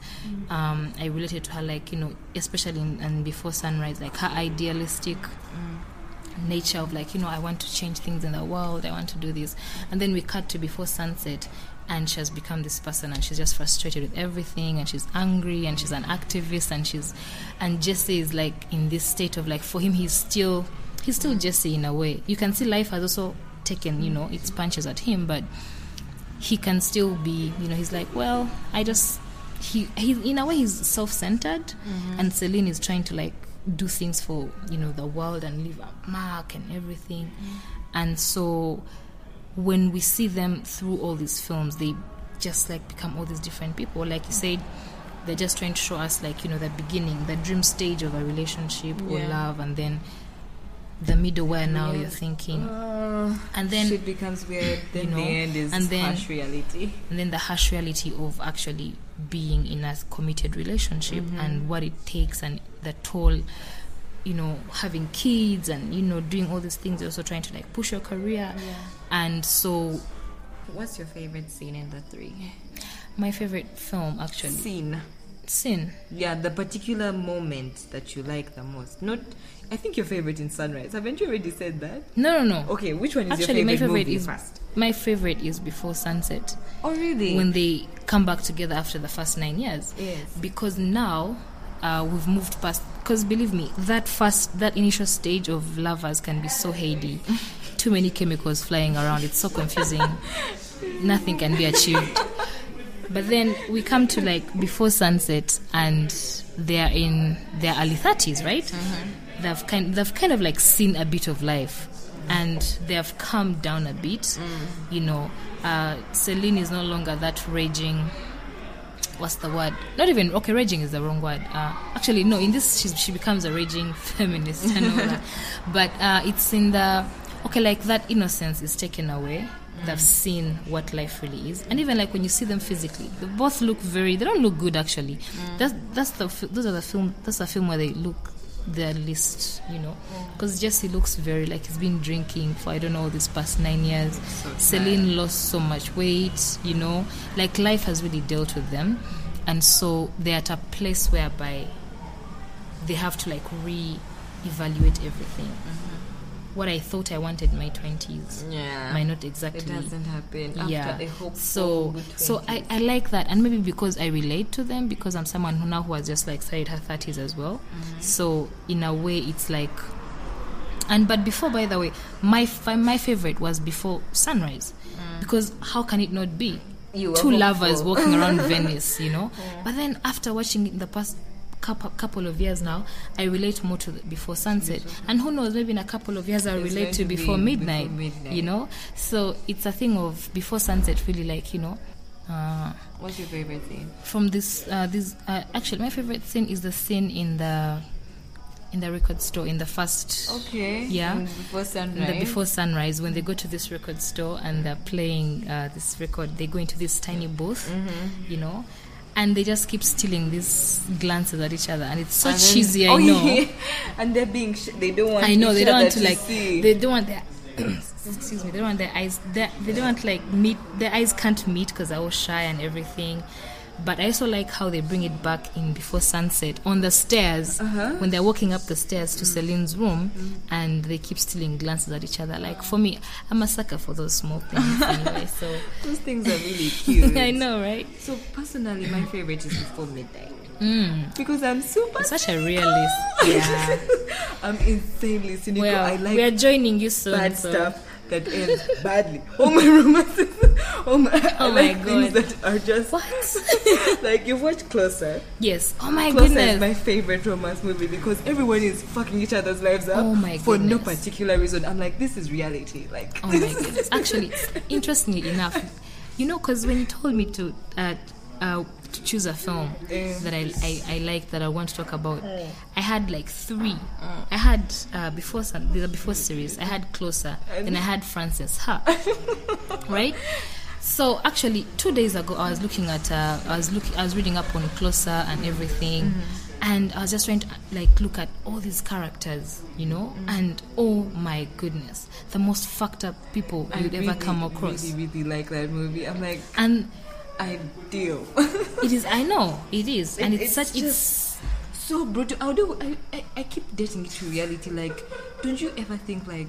S2: I related to her, like, you know, especially in Before Sunrise, like her idealistic nature of, like, you know, I want to change things in the world. I want to do this. And then we cut to Before Sunset, and she has become this person, and she's just frustrated with everything, and she's angry, and she's an activist, and Jesse is like in this state of, like, for him, he's still Jesse in a way. You can see life has also taken, you know, its punches at him, but he can still be, you know, he's like, well, he in a way he's self-centered, and Celine is trying to, like, do things for, you know, the world and leave a mark and everything. And so when we see them through all these films, they just, like, become all these different people. Like you said, they're just trying to show us, like, you know, the beginning, the dream stage of a relationship or love, and then the middle where now you're thinking, and then
S1: shit becomes weird. Then, you know, the end is harsh reality,
S2: and then the harsh reality of actually being in a committed relationship and what it takes, and the toll, you know, having kids, and, you know, doing all these things. You're also trying to, like, push your career, and so.
S1: What's your favorite scene in the 3?
S2: My favorite film, actually. Scene.
S1: Yeah, the particular moment that you like the most. Not, I think your favorite in Sunrise. Haven't you already said that?
S2: No.
S1: Okay, which one is
S2: actually,
S1: your favorite?
S2: My favorite
S1: movie
S2: is
S1: first?
S2: My favorite is Before Sunset.
S1: Oh, really?
S2: When they come back together after the first 9 years.
S1: Yes.
S2: Because now we've moved past. Because believe me, that initial stage of lovers can be so heady. Too many chemicals flying around. It's so confusing. Nothing can be achieved. But then we come to, like, Before Sunset, and they're in their early 30s, right? They've kind of, like, seen a bit of life, and they have calmed down a bit. You know, Celine is no longer that raging. What's the word? Not even okay. Raging is the wrong word. Actually, no. In this, she becomes a raging feminist and all that. But it's in the like that innocence is taken away. They've seen what life really is, and even, like, when you see them physically, they both look they don't look good, actually. That's the film where they look their least, you know, because Jesse looks very, like, he's been drinking for, I don't know, this past 9 years. Celine lost so much weight, you know, like, life has really dealt with them, and so they're at a place whereby they have to, like, re-evaluate everything. What I thought I wanted in my 20s might not exactly.
S1: It doesn't happen after a hopeful good 20s.
S2: So I like that, and maybe because I relate to them, because I'm someone who has just, like, started her 30s as well. So in a way, it's like, but before, by the way, my favorite was Before Sunrise, because how can it not be two lovers walking around Venice, you know? But then after watching it in the past couple of years now, I relate more to Before Sunset, and who knows, maybe in a couple of years I'll relate to Before Midnight, you know. So it's a thing of Before Sunset, really, like, you know.
S1: What's your favorite scene
S2: from this? Actually, my favorite scene is the scene in the record store in the first. Before Sunrise, when they go to this record store and they're playing this record, they go into this tiny booth, you know. And they just keep stealing these glances at each other, and it's so cheesy. I know. Yeah.
S1: And they're being. They don't want.
S2: I know they don't want to, like.
S1: See.
S2: They don't want their. Excuse me. They don't want their eyes. They don't want, like, meet. Their eyes can't meet because they're all shy and everything. But I also like how they bring it back in Before Sunset on the stairs when they're walking up the stairs to Celine's room, and they keep stealing glances at each other. Like, for me, I'm a sucker for those small things anyway. So
S1: those things are really cute.
S2: I know, right?
S1: So personally, my favorite is Before Midnight. Because I'm
S2: such a realist. Yeah,
S1: I'm insanely cynical.
S2: Well,
S1: I like
S2: we are joining you soon.
S1: Bad stuff. that ends badly. All my romances, I like things
S2: God.
S1: that are just
S2: What?
S1: like you've watched Closer.
S2: Yes. Oh my
S1: Closer
S2: goodness.
S1: is my favorite romance movie because everyone is fucking each other's lives up
S2: Oh my
S1: for no
S2: goodness.
S1: particular reason. I'm like, this is reality. Like,
S2: Oh my goodness. Actually, interestingly enough, because when you told me to choose a film that I like that I want to talk about, I had like 3. I had before series. I had Closer, then I had Frances Ha. Right. So actually, 2 days ago, I was looking at I was reading up on Closer and everything. And I was just trying to look at all these characters, and oh my goodness, the most fucked up people you'd ever come across.
S1: I really like that movie. I'm like,
S2: and
S1: ideal.
S2: It is. I know it is, and it's
S1: so brutal. I keep dating it to reality. Like, don't you ever think like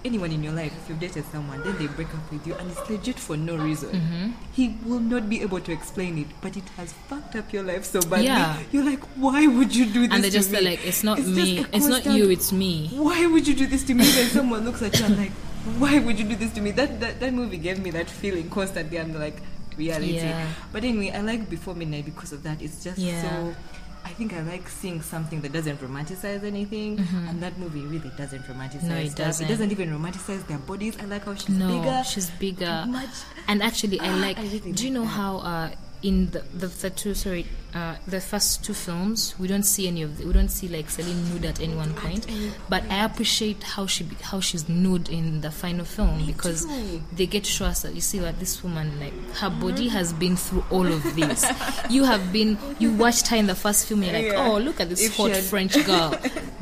S1: anyone in your life, if you've dated someone, then they break up with you, and it's legit for no reason. He will not be able to explain it, but it has fucked up your life so badly.
S2: Yeah.
S1: You're like, why would you do this?
S2: And they just
S1: to
S2: feel
S1: me?
S2: like it's not
S1: It's
S2: me,
S1: just a
S2: it's not
S1: constant,
S2: you, it's me.
S1: Why would you do this to me? When someone looks at you, I'm like, why would you do this to me? That movie gave me that feeling constantly. I'm like, reality.
S2: Yeah.
S1: But anyway, I like Before Midnight because of that. It's just so. I think I like seeing something that doesn't romanticize anything, and that movie really doesn't romanticize.
S2: No, it
S1: stuff.
S2: doesn't.
S1: It doesn't even romanticize their bodies. I like how she's
S2: No,
S1: bigger.
S2: she's bigger.
S1: Much.
S2: And actually, I like.
S1: I really
S2: Do you
S1: like
S2: know
S1: that.
S2: how in the first 2 films we don't see we don't see like Celine nude at any one point, but I appreciate how she's nude in the final film because
S1: too.
S2: they get to show us that you see what this woman, like, her body has been through all of this. You watched her in the first film and you're like,
S1: Yeah.
S2: oh, look at this
S1: If she
S2: hot
S1: had-
S2: French girl.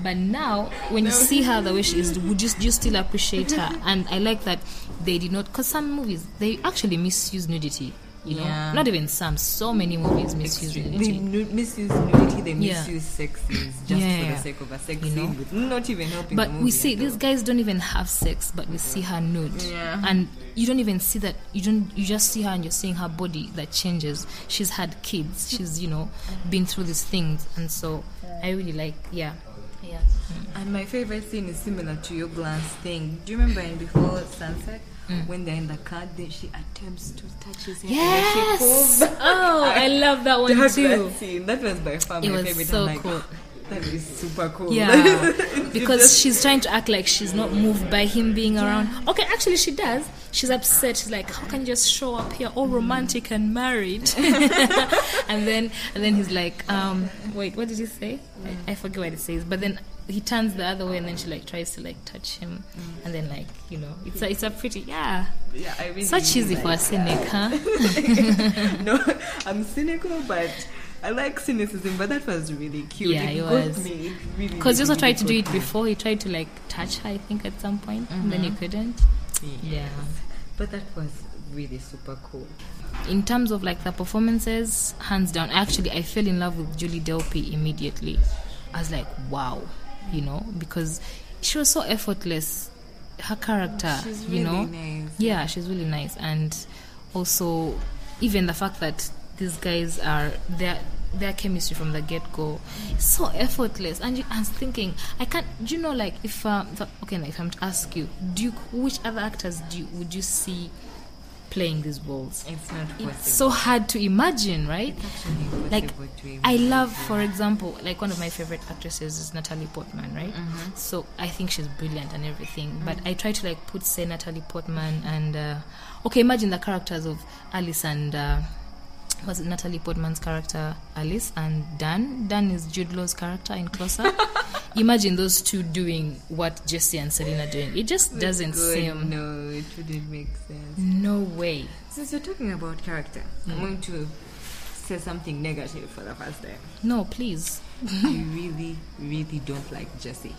S2: But now when you see her the way she is, would you still appreciate her? And I like that they did not, because some movies they actually misuse nudity.
S1: Yeah.
S2: Not even some. So many movies misuse
S1: They
S2: nudity.
S1: misuse nudity. They
S2: Yeah.
S1: misuse sex scenes just for the sake of a sex scene, with not even helping.
S2: But
S1: the movie
S2: we see
S1: at
S2: these
S1: all.
S2: guys don't even have sex, but we see her nude, and you don't even see that. You just see her and you're seeing her body that changes. She's had kids. She's been through these things, and so I really like. Yeah.
S1: And my favorite scene is similar to your glance thing. Do you remember in Before Sunset when they're in the car, then she attempts to touch his hair and then she pulls
S2: Yes.
S1: back?
S2: Oh, I love that one
S1: That
S2: too.
S1: scene. That was by far
S2: It
S1: my
S2: was
S1: favorite.
S2: so
S1: I'm like,
S2: cool.
S1: that is super cool.
S2: Yeah,
S1: It's
S2: because
S1: just-
S2: she's trying to act like she's not moved by him being around. Okay, actually she does. She's upset. She's like, how can you just show up here all romantic and married? and then he's like, wait, what did he say? I forget what it says. But then he turns the other way and then she tries to touch him, and then it's a pretty
S1: Yeah, I really
S2: so cheesy for a cynic, huh?
S1: No, I'm cynical, but I like cynicism. But that was really cute.
S2: Yeah,
S1: it
S2: it
S1: got
S2: was.
S1: me. It really,
S2: Because he also
S1: really
S2: tried to do
S1: got
S2: it
S1: me.
S2: before. He tried to touch her, I think, at some point, and then he couldn't. Yeah.
S1: But that was really super cool.
S2: In terms of the performances, hands down, actually I fell in love with Julie Delpy immediately. I was like, wow, because she was so effortless. Her character,
S1: She's really nice.
S2: Yeah, she's really nice. And also even the fact that these guys are their chemistry from the get-go is so effortless. And I was thinking, I can't, do you know, if if I'm to ask you, which other actors would you see playing these roles?
S1: It's not possible.
S2: It's so hard to imagine, right?
S1: Actually impossible to imagine.
S2: I love, for example, one of my favorite actresses is Natalie Portman, right? So I think she's brilliant and everything, but I try to put, say, Natalie Portman and imagine the characters of Alice and was it Natalie Portman's character Alice, and Dan is Jude Law's character in Closer. Imagine those two doing what Jessie and Selena are doing. It just doesn't seem.
S1: No, it wouldn't make sense.
S2: No way.
S1: Since you're talking about character, I'm going to say something negative for the first time.
S2: No, please.
S1: I really, really don't like Jessie.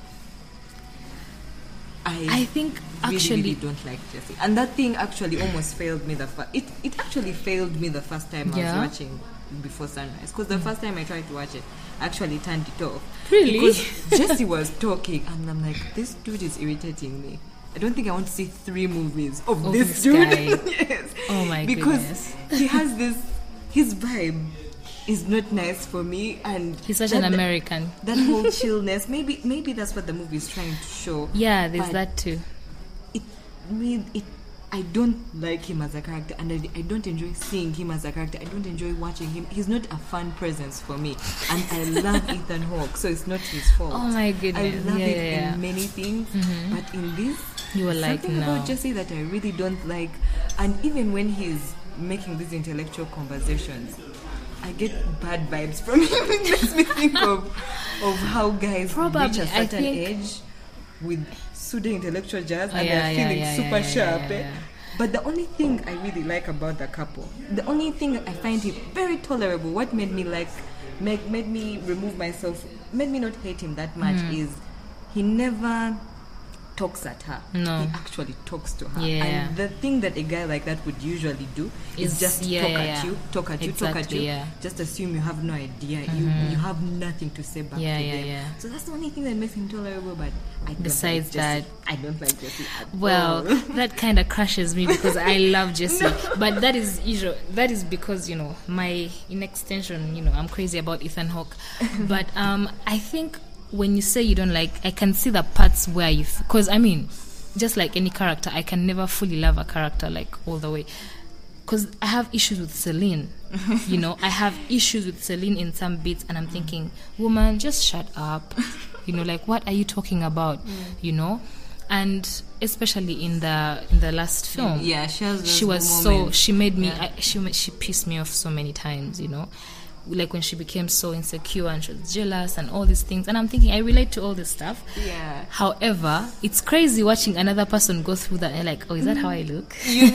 S2: I think
S1: really,
S2: actually
S1: really don't like Jessie, and that thing actually almost failed me. It actually failed me the first time I was watching Before Sunrise, because the first time I tried to watch it, I actually turned it off.
S2: Really?
S1: Because Jessie was talking, and I'm like, this dude is irritating me. I don't think I want to see 3 movies of this dude.
S2: guy.
S1: Yes.
S2: Oh my
S1: because
S2: goodness.
S1: he has this. His vibe is not nice for me, and
S2: He's such an American.
S1: That whole chillness. Maybe that's what the movie is trying to show.
S2: Yeah, there's
S1: But
S2: that too.
S1: I don't like him as a character, and I don't enjoy seeing him as a character. I don't enjoy watching him. He's not a fun presence for me, and I love Ethan Hawke, so it's not his fault.
S2: Oh my goodness!
S1: I love it in many things, but in this,
S2: you were like,
S1: something
S2: no.
S1: about Jesse that I really don't like. And even when he's making these intellectual conversations, I get bad vibes from him. It makes me think of how guys reach a certain age with pseudo-intellectual jazz and they're feeling super sharp. But the only thing I really like about the couple, the only thing I find him very tolerable, what made me made me remove myself, made me not hate him that much, is he never talks at her.
S2: No.
S1: He actually talks to her.
S2: Yeah.
S1: And the thing that a guy like that would usually do is just talk at you. Just assume you have no idea. You have nothing to say back to them.
S2: Yeah.
S1: So that's the only thing that makes him tolerable. But
S2: besides that,
S1: I don't like Jesse at
S2: well,
S1: all.
S2: that kind of crushes me because I love Jesse. But that is usual. That is because, in extension, I'm crazy about Ethan Hawke. But I think when you say you don't like, I can see the parts where because just like any character, I can never fully love a character like all the way, because I have issues with Celine. I have issues with Celine in some bits, and I'm thinking, woman, just shut up. Like, what are you talking about? And especially in the last film, she made me she pissed me off so many times, like when she became so insecure and she was jealous and all these things, and I'm thinking I relate to all this stuff. However, it's crazy watching another person go through that and like, oh, is that how I look?
S1: You're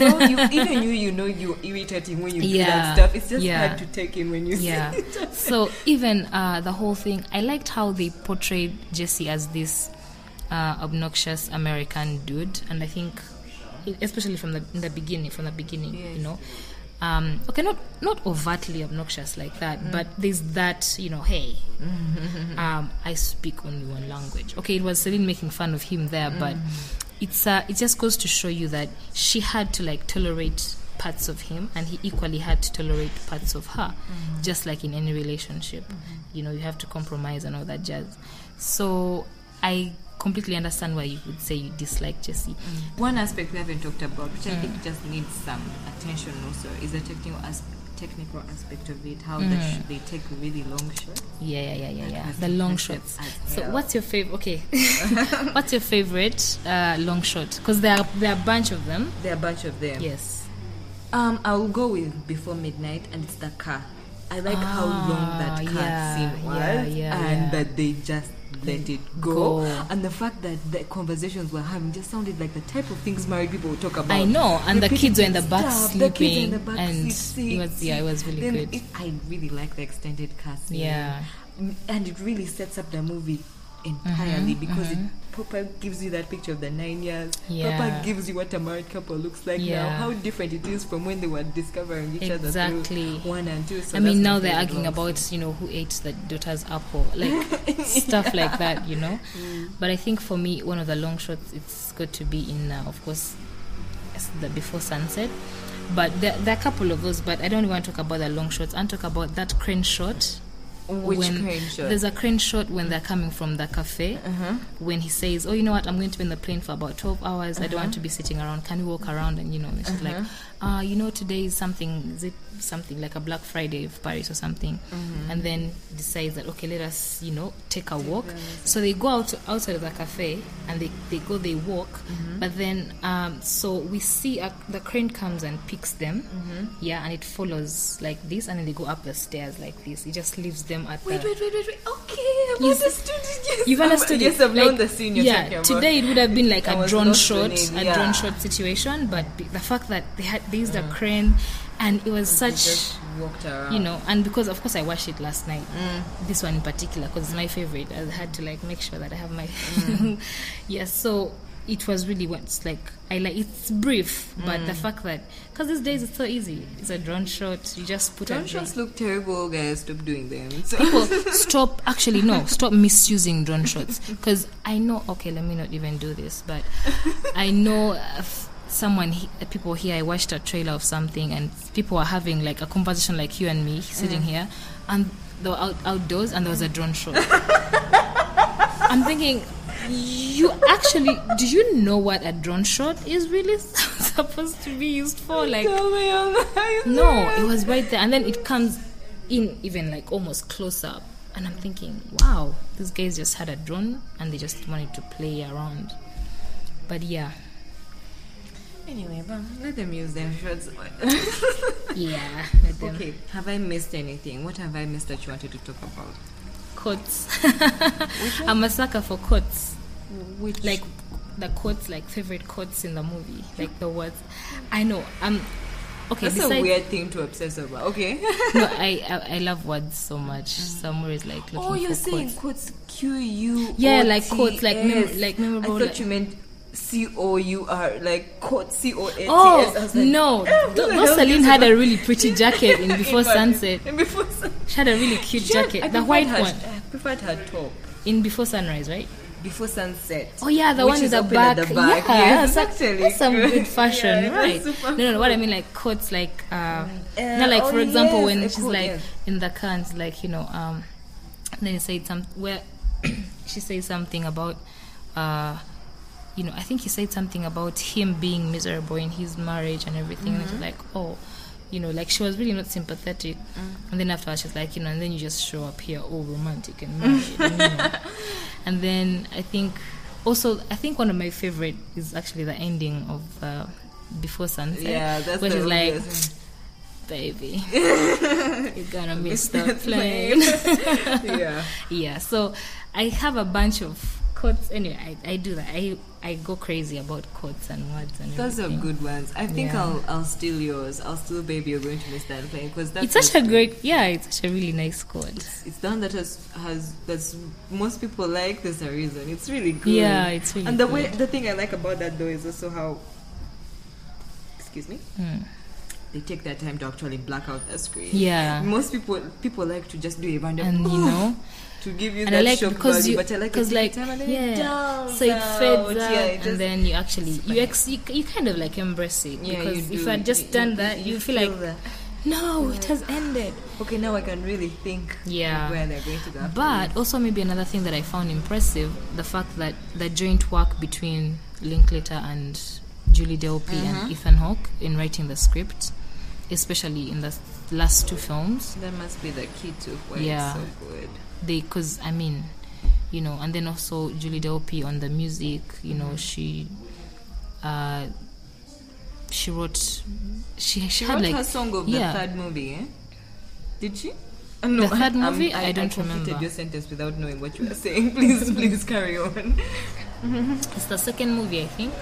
S1: irritating when you do that stuff. It's just hard to take in when you see it.
S2: So even the whole thing, I liked how they portrayed Jesse as this obnoxious American dude, and I think especially from the beginning, okay, not overtly obnoxious like that, but there's that, hey, I speak only one language. Okay, it was Celine making fun of him there, but it just goes to show you that she had to like tolerate parts of him, and he equally had to tolerate parts of her, just like in any relationship. You have to compromise and all that jazz. So I completely understand why you would say you dislike Jesse.
S1: One aspect we haven't talked about, which I think just needs some attention also, is the technical aspect of it. How they take really long shots.
S2: Yeah. The long shots. So what's your favorite? Okay, what's your favorite long shot? Because there are a bunch of them.
S1: There are a bunch of them.
S2: Yes.
S1: I will go with Before Midnight, and it's the car. I like how long that car scene was, and that they just let it go. And the fact that the conversations we're having just sounded like the type of things married people would talk about.
S2: I know, and the kids were in the back sleeping,
S1: and
S2: it was really good.
S1: I really like the extended cast scene. And it really sets up the movie entirely, because it proper gives you that picture of the 9 years. Proper gives you what a married couple looks like now. How different it is from when they were discovering each other through 1 and 2. So
S2: now they're arguing about who ate the daughter's apple, like stuff like that, But I think for me, one of the long shots, it's got to be in of course the Before Sunset. But there are a couple of those, but I don't want to talk about the long shots. I want to talk about that crane shot.
S1: Which crane shot?
S2: There's a crane shot when they're coming from the cafe, when he says, oh, you know what, I'm going to be in the plane for about 12 hours. I don't want to be sitting around. Can we walk around? And, and she's like, today is something like a Black Friday of Paris or something. And then decides that, okay, let us, take a walk. So they go outside of the cafe, and they walk. But then, so we see the crane comes and picks them. And it follows like this, and then they go up the stairs like this. It just leaves them at
S1: Wait. Okay, I've understood it. Yes.
S2: You've understood
S1: Yes, I've known the scene you're talking about.
S2: Today it would have been like a drone shot situation, but the fact that they used a crane, and it was such,
S1: just walked around.
S2: And because of course I watched it last night, this one in particular, because it's my favorite. I had to like make sure that I have my so it was really it's brief, but the fact that, because these days it's so easy, it's a drone shot, you just put
S1: drone shots look terrible, guys, stop doing them. So.
S2: People stop misusing drone shots, because I know, okay, let me not even do this, but I know people here, I watched a trailer of something, and people were having like a conversation like you and me sitting here, and they were outdoors, and there was a drone shot. I'm thinking, You actually, do you know what a drone shot is really supposed to be used for? Like, no, it was right there, and then it comes in even like almost close up, and I'm thinking, wow, these guys just had a drone and they just wanted to play around. But yeah.
S1: Anyway, but let them use their shots.
S2: Yeah, let them.
S1: Okay, have I missed anything? What have I missed that you wanted to talk about?
S2: Quotes. I'm a sucker for quotes.
S1: Which?
S2: Like the quotes, like favorite quotes in the movie, like the words. I know. Okay.
S1: That's a weird thing to obsess over. Okay.
S2: No, I love words so much. Some words like looking for
S1: you're
S2: quotes.
S1: saying quotes Q-U-O-T-S.
S2: Yeah, like quotes, like memorable.
S1: I thought you meant C-O-U-R, like quote C-O-A-T-S.
S2: Oh, no. Celine had a really pretty jacket in Before Sunset. She had a really cute jacket. The white one.
S1: I preferred her top.
S2: In Before Sunrise, right?
S1: Before Sunset.
S2: Oh, yeah, the one with the back.
S1: At the back.
S2: Yeah,
S1: yes,
S2: that's some good fashion,
S1: yeah,
S2: right? No, what I mean, like quotes, like, like, for example, when she's like in the car, and it's like, then you say where she says something about, I think he said something about him being miserable in his marriage and everything. And it's like, like she was really not sympathetic. And then after she's like, and then you just show up here all romantic and married. And then I think one of my favorite is actually the ending of Before Sunset.
S1: Yeah, that's
S2: where she's like, baby, you're gonna miss the plane. Yeah, so I have a bunch of quotes. Anyway, I do that. I go crazy about quotes and words and
S1: those
S2: everything.
S1: are good ones. I think I'll steal yours. I'll steal "Baby, You're Going to Miss That Plane" because that's
S2: it's such a great. Yeah, it's such a really nice quote.
S1: It's the one that that's most people like. There's a reason. It's really good.
S2: Yeah, it's really.
S1: And the thing I like about that though is also how. Excuse me. They take their time to actually black out the screen.
S2: Yeah.
S1: Most people like to just do a random.
S2: And
S1: to give you
S2: and
S1: that
S2: I like
S1: shock
S2: because
S1: value, but I like
S2: because like
S1: time and
S2: so it fades out, and then you actually you kind of like embrace it, because if I had just done that, you feel like it has ended.
S1: Okay, now I can really think where they're going to go.
S2: But also maybe another thing that I found impressive, the fact that the joint work between Linklater and Julie Delpy and Ethan Hawke in writing the script, especially in the last two films.
S1: That must be the key to why it's so good.
S2: Because and then also Julie Delpy on the music, she wrote
S1: her song of the third movie, eh? Did she?
S2: No, the third movie? I don't remember. I
S1: completed your sentence without knowing what you were saying. Please carry on.
S2: It's the second movie, I think.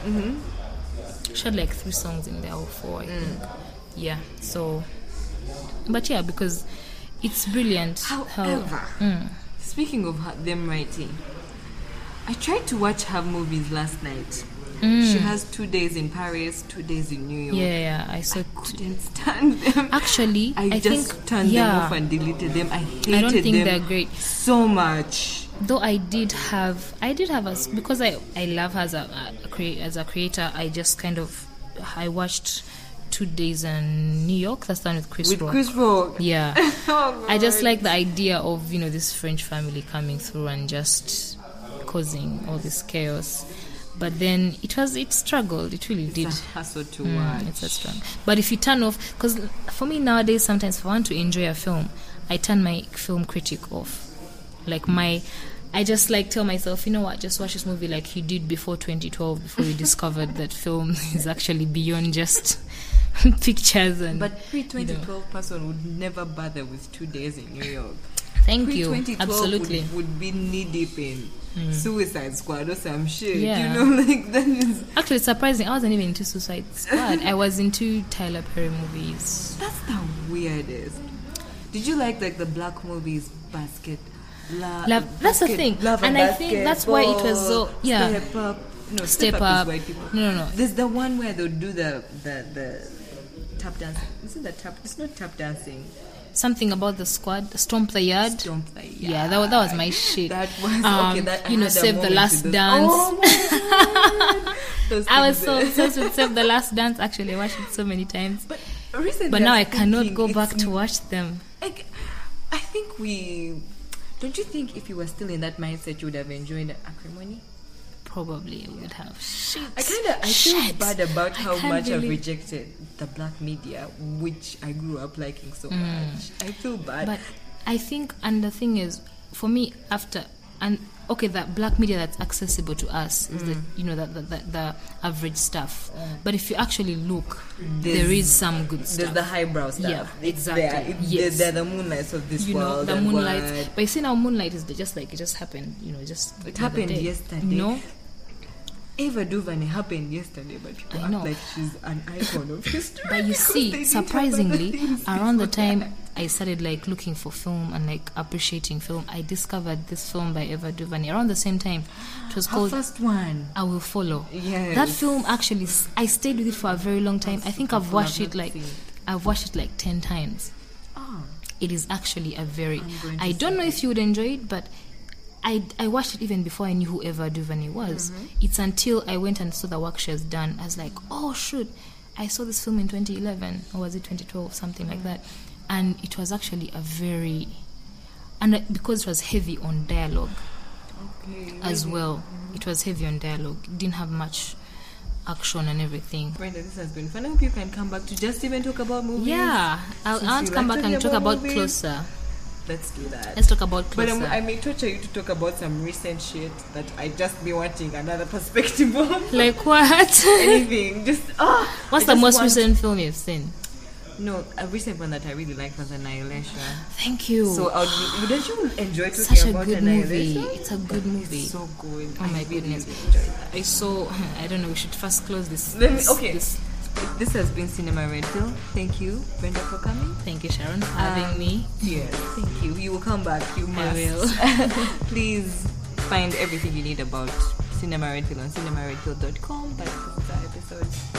S2: She had like 3 songs in there, or 4, I think. Yeah, so... But yeah, because it's brilliant.
S1: However, speaking of them writing, I tried to watch her movies last night. She has 2 days in Paris, 2 days in New York.
S2: Yeah, I
S1: couldn't stand them.
S2: Actually, I
S1: just
S2: think,
S1: turned them off and deleted them. I hated them.
S2: I don't think they're great
S1: so much.
S2: Though I did have because I love her as a creator. I just I watched 2 days in New York. That's done with Chris Rock. Yeah. I just like the idea of this French family coming through and just causing all this chaos. But then it struggled. It really did.
S1: It's a hassle to watch.
S2: It's a struggle. But if you turn off, because for me nowadays, sometimes if I want to enjoy a film, I turn my film critic off. I just tell myself, you know what, just watch this movie like you did before 2012, before you discovered that film is actually beyond just pictures.
S1: But pre-2012 person would never bother with 2 days in New York.
S2: Thank you. Absolutely.
S1: Would be knee deep in Suicide Squad or some shit.
S2: Yeah.
S1: That is...
S2: Actually, it's surprising. I wasn't even into Suicide Squad. I was into Tyler Perry movies.
S1: That's the weirdest. Did you like the black movies, Basket?
S2: That's the thing.
S1: And
S2: I think that's why it was so... Yeah.
S1: Step Up. No,
S2: Step Up.
S1: Is white people.
S2: No.
S1: There's the one where they'll do the tap dancing. Isn't that tap? It's not tap dancing.
S2: Something about the squad, Stomp the Yard. Yeah, that was my shit.
S1: That was
S2: Save the Last Dance.
S1: Oh my God.
S2: I was so obsessed with Save the Last Dance. Actually, I watched it so many times.
S1: But recently,
S2: but now I cannot go back to watch them.
S1: I think don't you think if you were still in that mindset, you would have enjoyed Acrimony?
S2: probably would have. Shit.
S1: I feel bad about how
S2: can't
S1: much I've
S2: believe-
S1: rejected the black media, which I grew up liking so much. I feel bad.
S2: But I think, and the thing is, for me, that black media that's accessible to us is the average stuff. But if you actually look, there is some good stuff.
S1: There's the highbrow stuff.
S2: Yeah,
S1: It's
S2: exactly.
S1: there.
S2: Yes.
S1: They're the moonlights of this
S2: You know,
S1: world.
S2: the
S1: and
S2: moonlight.
S1: what-
S2: But you see now, moonlight is just like it just happened.
S1: It happened yesterday.
S2: No,
S1: Ava DuVernay happened yesterday, but people
S2: I
S1: act
S2: know.
S1: like she's an icon of history.
S2: but you
S1: because they
S2: see,
S1: didn't have other
S2: surprisingly,
S1: things
S2: around the
S1: before
S2: time
S1: that.
S2: I started like looking for film and like appreciating film, I discovered this film by Ava DuVernay. Around the same time, it was
S1: Her
S2: called
S1: first one.
S2: I Will Follow.
S1: Yes.
S2: That film actually, I stayed with it for a very long time. I think I've watched it
S1: not
S2: like 10 times.
S1: Oh.
S2: It is actually a very.
S1: I'm going to
S2: I don't
S1: see
S2: know if you would enjoy it, but I watched it even before I knew who Eva DuVernay was. It's until I went and saw the work she has done. I was like, oh shoot, I saw this film in 2011 or was it 2012, something like that, and it was actually because it was heavy on dialogue as well. It was heavy on dialogue. It didn't have much action and everything.
S1: Brenda, this has been fun. I hope you can come back to just even talk about movies.
S2: Yeah, I
S1: Since
S2: want to
S1: you
S2: come
S1: like
S2: back and
S1: talking
S2: talk
S1: about
S2: about
S1: movies.
S2: Closer.
S1: Let's do that.
S2: Let's talk about
S1: But
S2: Closer.
S1: I may torture you to talk about some recent shit that I just be wanting another perspective of.
S2: Like what?
S1: Anything. Just
S2: What's
S1: I
S2: the
S1: just
S2: most
S1: want-
S2: recent film you've seen?
S1: No, a recent one that I really liked was Annihilation.
S2: Thank you.
S1: So wouldn't you enjoy talking
S2: Such a
S1: about
S2: good movie.
S1: Annihilation?
S2: It's a good movie.
S1: It's so good.
S2: Oh my
S1: I really,
S2: goodness.
S1: really enjoyed that.
S2: I saw. I don't know. We should first close this.
S1: Okay. This has been Cinema Red Pill. Thank you, Brenda, for coming.
S2: Thank you, Sharon, for having me.
S1: Yes, thank you. You will come back. You must.
S2: I will.
S1: Please find everything you need about Cinema Red Pill on cinemaredpill.com. But this is our episode.